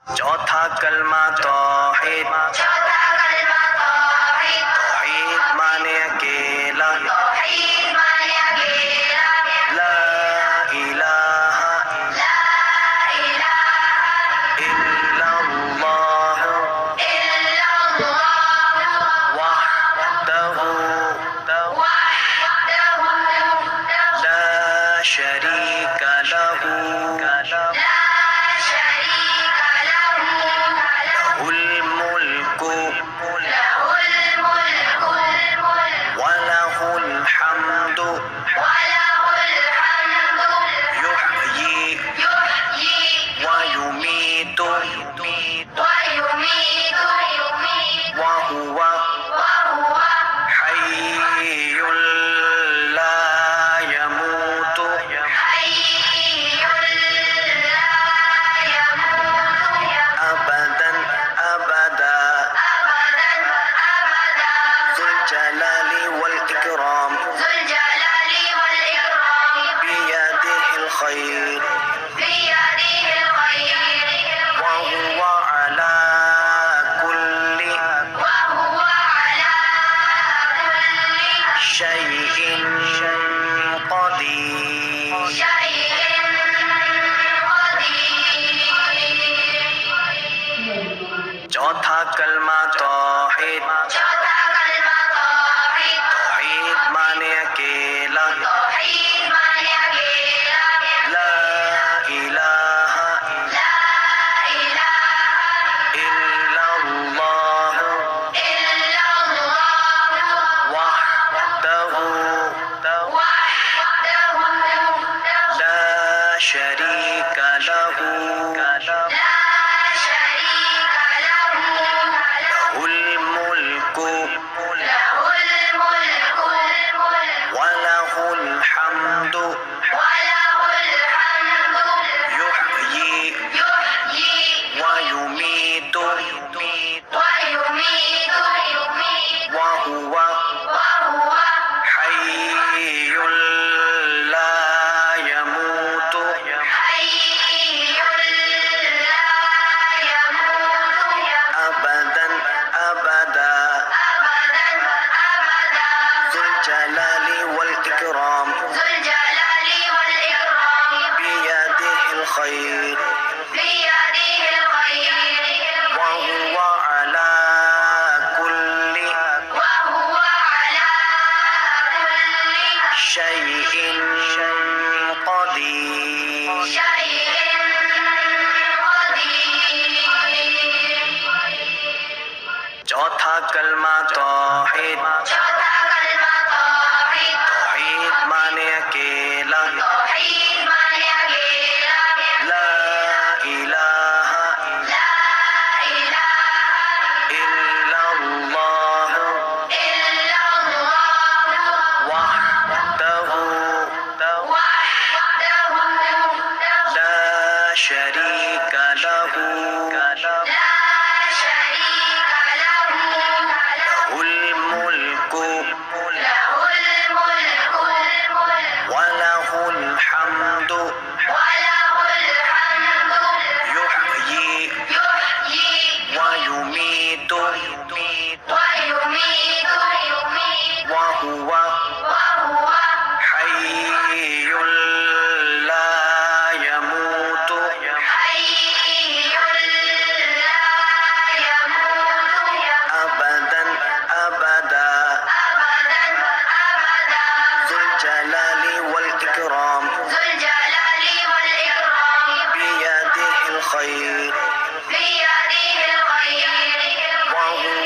चौथा कलमा तौहीद। तौहीद माने अकेला। ला इलाहा इल्लल्लाह वहदहु ला शरीका लहू लहुल मुल्कु वलहुल हम्दु युहयी वयुमीतु वहुवा हय्युल ला यमूतु अबदन अबदा ज़ुल जलाली वल इकराम बियदिहिल खैर वहुवा अला कुल्लि शैइन क़दीर। चौथा कलमा तौहीद। तौहीद माने अकेला। ला इलाहा इल्लल्लाह वहदहु ला शरीका लहू लहुल मुल्कु वलहुल हम्दु युहयी वयुमीतु वहुवा हय्युल ला यमूतु अबदन अबदा ज़ुल जलाली वल इकराम बियदिहिल खैर वहुवा हय्युल ला यमूतु अबदन अबदा ज़ुल जलाली वल इकराम बियदिहिल खैर वहुवा हय्युल ला यमूतु अबदन अबदा ज़ुल जलाली वल इकराम बियदिहिल खैर वहुवा हय्युल ला यमूतु अबदन अबदा ज़ुल जलाली वल इकराम बियदिहिल खैर शैइन क़दीर। चौथा कलमा तौहीद। तौहीद माने अकेला। ला इलाहा इल्लल्लाह वहदहु ला शरीका लहू लहुल मुल्कु वलहुल हम्दु युहयी वयुमीतु वहुवा हय्युल ला यमूतु अबदन अबदा ज़ुल जलाली वल इकराम बियदिहिल खैर वहुवा